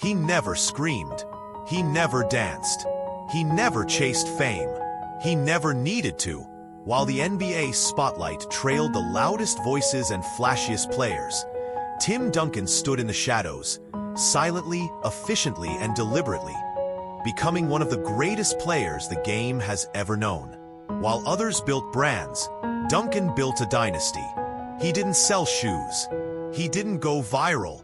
He never screamed. He never danced. He never chased fame. He never needed to. While the NBA spotlight trailed the loudest voices and flashiest players, Tim Duncan stood in the shadows, silently, efficiently, and deliberately, becoming one of the greatest players the game has ever known. While others built brands, Duncan built a dynasty. He didn't sell shoes. He didn't go viral.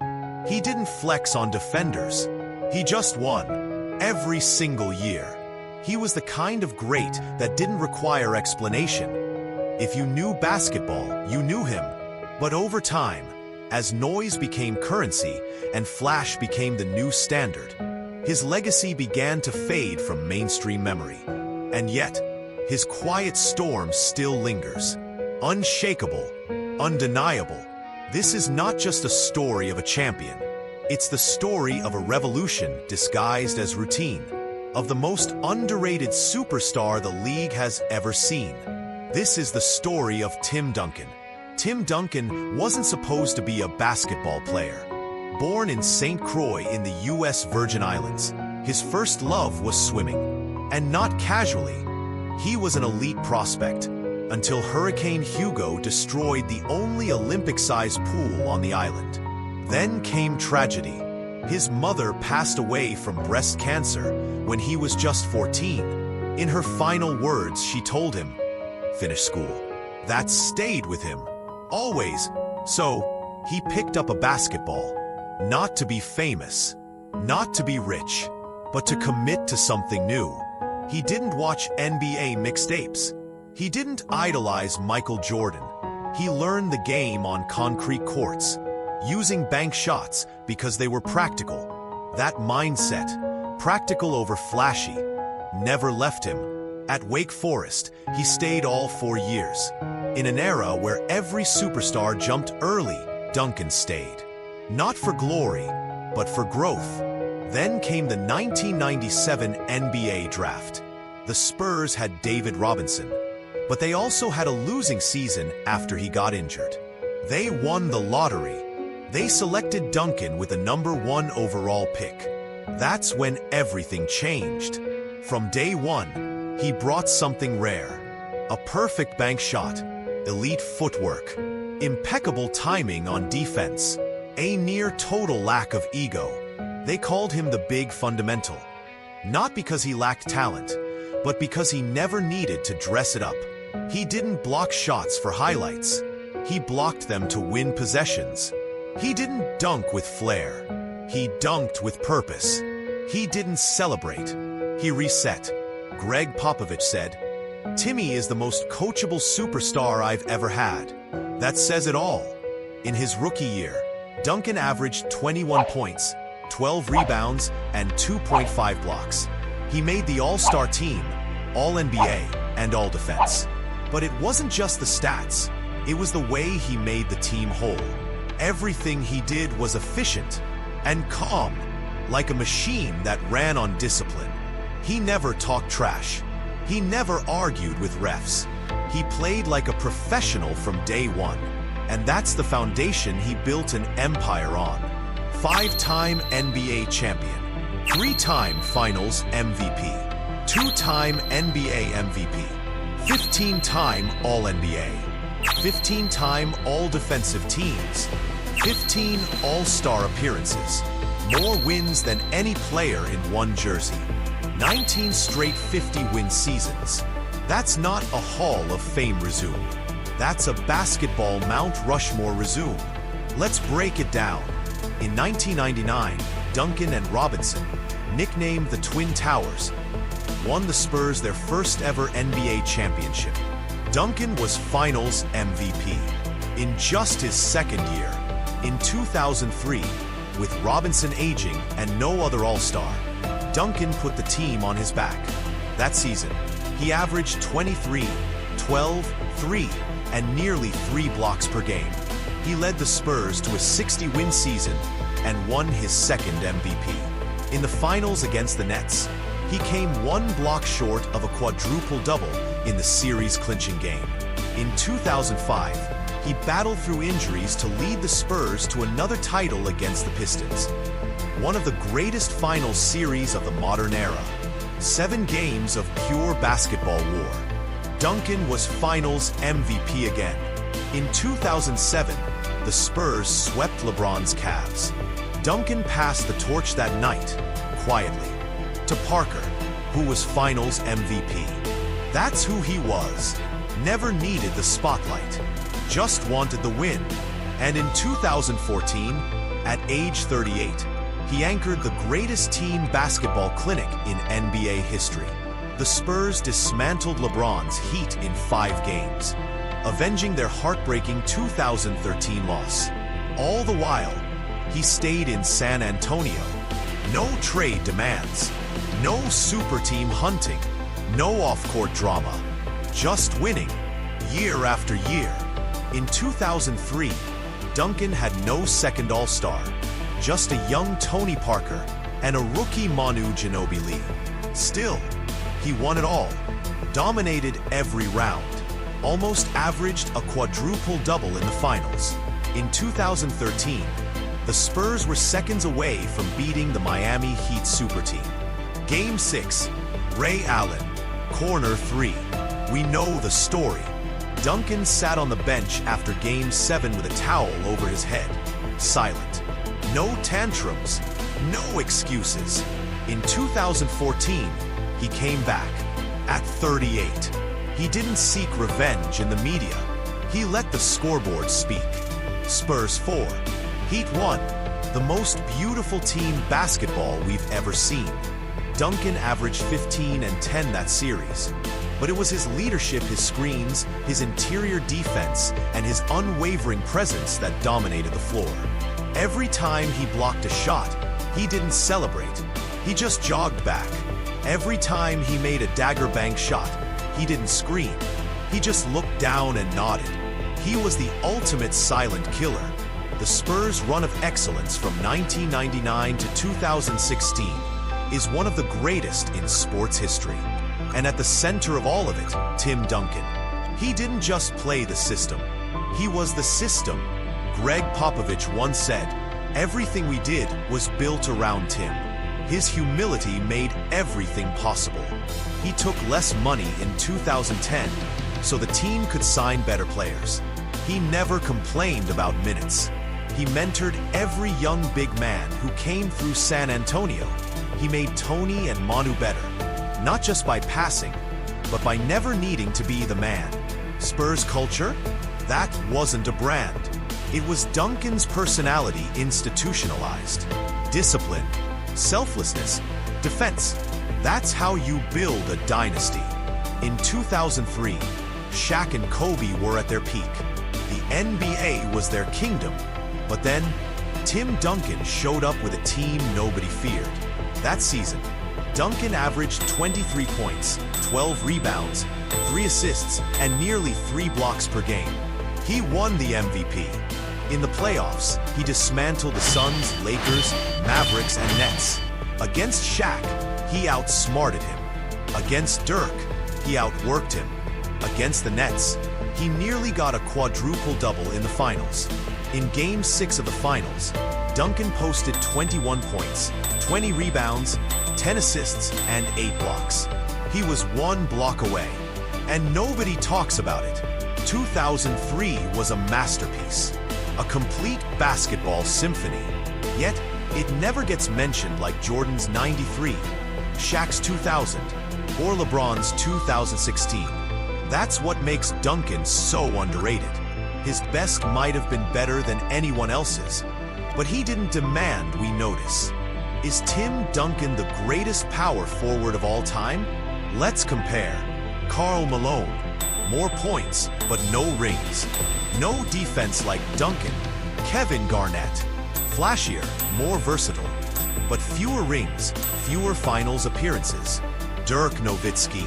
He didn't flex on defenders. He just won, every single year. He was the kind of great that didn't require explanation. If you knew basketball, you knew him. But over time, as noise became currency and flash became the new standard, his legacy began to fade from mainstream memory. And yet, his quiet storm still lingers. Unshakable, undeniable. This is not just a story of a champion. It's the story of a revolution disguised as routine, of the most underrated superstar the league has ever seen. This is the story of Tim Duncan. Tim Duncan wasn't supposed to be a basketball player. Born in St. Croix in the U.S. Virgin Islands, his first love was swimming. And not casually. He was an elite prospect, until Hurricane Hugo destroyed the only Olympic-sized pool on the island. Then came tragedy. His mother passed away from breast cancer when he was just 14. In her final words, she told him, "Finish school." That stayed with him, always. So, he picked up a basketball, not to be famous, not to be rich, but to commit to something new. He didn't watch NBA mixtapes. He didn't idolize Michael Jordan. He learned the game on concrete courts, using bank shots because they were practical. That mindset, practical over flashy, never left him. At Wake Forest, he stayed all 4 years. In an era where every superstar jumped early, Duncan stayed. Not for glory, but for growth. Then came the 1997 NBA draft. The Spurs had David Robinson, but they also had a losing season after he got injured. They won the lottery. They selected Duncan with the #1 overall pick. That's when everything changed. From day one, he brought something rare. A perfect bank shot, elite footwork, impeccable timing on defense, a near-total lack of ego. They called him the big fundamental. Not because he lacked talent, but because he never needed to dress it up. He didn't block shots for highlights. He blocked them to win possessions. He didn't dunk with flair. He dunked with purpose. He didn't celebrate. He reset. Greg Popovich said, "Timmy is the most coachable superstar I've ever had." That says it all. In his rookie year, Duncan averaged 21 points, 12 rebounds, and 2.5 blocks. He made the All-Star team, All-NBA, and All-Defense. But it wasn't just the stats. It was the way he made the team whole. Everything he did was efficient and calm, like a machine that ran on discipline. He never talked trash. He never argued with refs. He played like a professional from day one. And that's the foundation he built an empire on. 5-time NBA champion, 3-time Finals MVP, 2-time NBA MVP, 15-time All-NBA, 15-time All-Defensive Teams, 15 All-Star appearances, more wins than any player in one jersey, 19 straight 50-win seasons. That's not a Hall of Fame resume. That's a basketball Mount Rushmore resume. Let's break it down. In 1999, Duncan and Robinson, nicknamed the Twin Towers, won the Spurs their first ever NBA championship. Duncan was Finals MVP. In just his second year, in 2003, with Robinson aging and no other All-Star, Duncan put the team on his back. That season, he averaged 23, 12, 3, and nearly 3 blocks per game. He led the Spurs to a 60-win season and won his second MVP. In the finals against the Nets, he came 1 block short of a quadruple-double in the series-clinching game. In 2005, he battled through injuries to lead the Spurs to another title against the Pistons. one of the greatest finals series of the modern era. 7 games of pure basketball war. Duncan was finals MVP again. In 2007, the Spurs swept LeBron's Cavs. Duncan passed the torch that night, quietly, to Parker, who was finals MVP. That's who he was. Never needed the spotlight. Just wanted the win. And in 2014, at age 38, he anchored the greatest team basketball clinic in NBA history. The Spurs dismantled LeBron's Heat in 5 games, avenging their heartbreaking 2013 loss. All the while, he stayed in San Antonio. No trade demands, no super team hunting, no off-court drama, just winning, year after year. In 2003, Duncan had no second All-Star, just a young Tony Parker and a rookie Manu Ginobili. Still, he won it all, dominated every round, almost averaged a quadruple-double in the finals. In 2013, the Spurs were seconds away from beating the Miami Heat super team. Game 6, Ray Allen, corner 3. We know the story. Duncan sat on the bench after Game 7 with a towel over his head, silent. No tantrums, no excuses. In 2014, he came back, at 38. He didn't seek revenge in the media. He let the scoreboard speak. Spurs 4, Heat 1, the most beautiful team basketball we've ever seen. Duncan averaged 15 and 10 that series. But it was his leadership, his screens, his interior defense, and his unwavering presence that dominated the floor. Every time he blocked a shot, he didn't celebrate. He just jogged back. Every time he made a dagger bank shot, he didn't scream. He just looked down and nodded. He was the ultimate silent killer. The Spurs' run of excellence from 1999 to 2016 is one of the greatest in sports history. And at the center of all of it, Tim Duncan. He didn't just play the system. He was the system. Greg Popovich once said, "Everything we did was built around Tim." His humility made everything possible. He took less money in 2010 so the team could sign better players. He never complained about minutes. He mentored every young big man who came through San Antonio. He made Tony and Manu better. Not just by passing, but by never needing to be the man. Spurs culture? That wasn't a brand. It was Duncan's personality institutionalized. Discipline, selflessness, defense. That's how you build a dynasty. In 2003, Shaq and Kobe were at their peak. The NBA was their kingdom. But then, Tim Duncan showed up with a team nobody feared. That season, Duncan averaged 23 points, 12 rebounds, 3 assists, and nearly 3 blocks per game. He won the MVP. In the playoffs, he dismantled the Suns, Lakers, Mavericks, and Nets. Against Shaq, he outsmarted him. Against Dirk, he outworked him. Against the Nets, he nearly got a quadruple-double in the finals. In Game 6 of the finals, Duncan posted 21 points, 20 rebounds, 10 assists, and 8 blocks. He was 1 block away, and nobody talks about it. 2003 was a masterpiece, a complete basketball symphony. Yet, it never gets mentioned like Jordan's 93, Shaq's 2000, or LeBron's 2016. That's what makes Duncan so underrated. His best might have been better than anyone else's, but he didn't demand we notice. Is Tim Duncan the greatest power forward of all time? Let's compare. Karl Malone, more points, but no rings. No defense like Duncan. Kevin Garnett, flashier, more versatile, but fewer rings, fewer finals appearances. Dirk Nowitzki,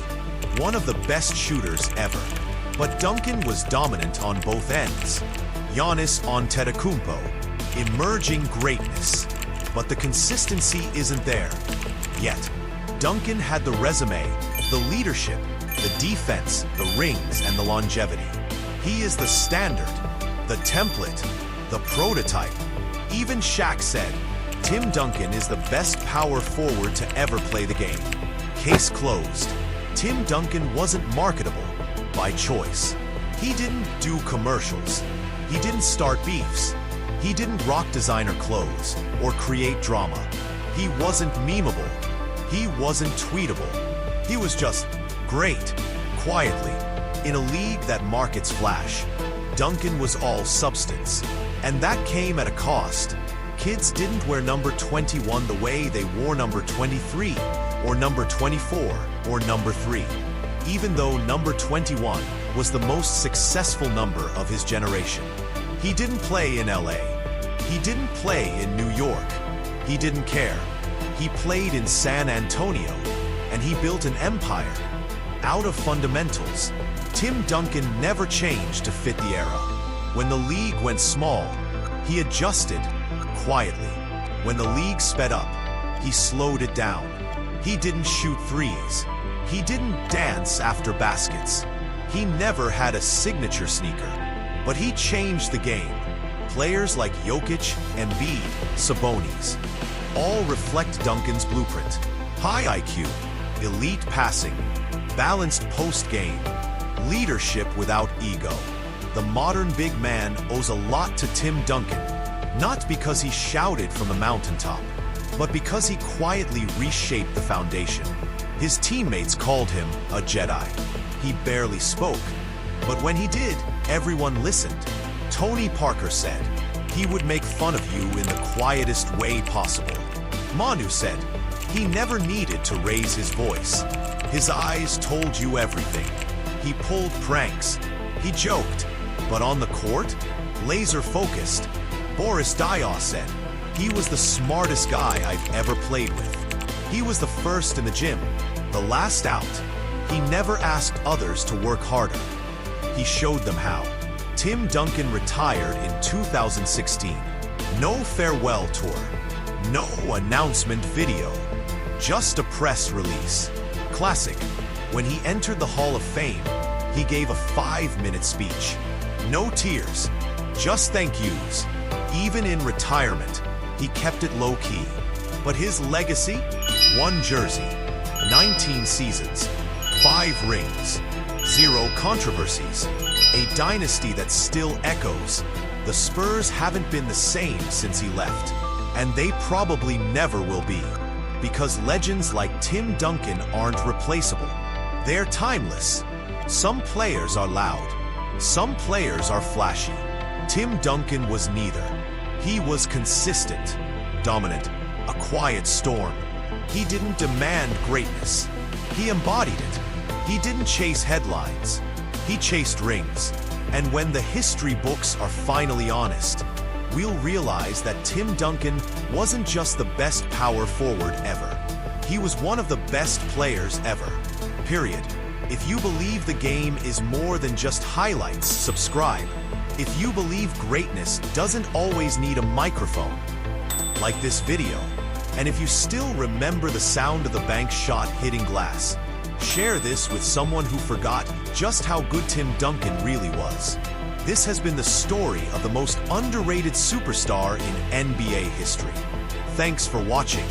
one of the best shooters ever. But Duncan was dominant on both ends. Giannis Antetokounmpo, emerging greatness. But the consistency isn't there. Yet, Duncan had the resume, the leadership, the defense, the rings, and the longevity. He is the standard, the template, the prototype. Even Shaq said, Tim Duncan is the best power forward to ever play the game. Case closed. Tim Duncan wasn't marketable by choice. He didn't do commercials. He didn't start beefs. He didn't rock designer clothes or create drama. He wasn't memeable. He wasn't tweetable. He was just great, quietly. In a league that markets flash, Duncan was all substance. And that came at a cost. Kids didn't wear number 21 the way they wore number 23, or number 24, or number 3. Even though number 21 was the most successful number of his generation. He didn't play in LA. He didn't play in New York. He didn't care. He played in San Antonio, and he built an empire. Out of fundamentals, Tim Duncan never changed to fit the era. When the league went small, he adjusted quietly. When the league sped up, he slowed it down. He didn't shoot threes. He didn't dance after baskets. He never had a signature sneaker, but he changed the game. Players like Jokic, Embiid, Sabonis, all reflect Duncan's blueprint. High IQ, elite passing, balanced post-game, leadership without ego. The modern big man owes a lot to Tim Duncan, not because he shouted from the mountaintop, but because he quietly reshaped the foundation. His teammates called him a Jedi. He barely spoke, but when he did, everyone listened. Tony Parker said, he would make fun of you in the quietest way possible. Manu said, he never needed to raise his voice. His eyes told you everything. He pulled pranks. He joked. But on the court, laser-focused. Boris Diaw said, he was the smartest guy I've ever played with. He was the first in the gym, the last out. He never asked others to work harder. He showed them how. Tim Duncan retired in 2016. No farewell tour. No announcement video. Just a press release. Classic. When he entered the Hall of Fame, he gave a 5-minute speech. No tears, just thank yous. Even in retirement, he kept it low-key. But his legacy? 1 jersey, 19 seasons, 5 rings, 0 controversies, a dynasty that still echoes. The Spurs haven't been the same since he left, and they probably never will be, because legends like Tim Duncan aren't replaceable. They're timeless. Some players are loud. Some players are flashy. Tim Duncan was neither. He was consistent, dominant, a quiet storm. He didn't demand greatness. He embodied it. He didn't chase headlines. He chased rings. And when the history books are finally honest, we'll realize that Tim Duncan wasn't just the best power forward ever. He was one of the best players ever. Period. If you believe the game is more than just highlights, subscribe. If you believe greatness doesn't always need a microphone, like this video. And if you still remember the sound of the bank shot hitting glass, share this with someone who forgot just how good Tim Duncan really was. This has been the story of the most underrated superstar in NBA history. Thanks for watching.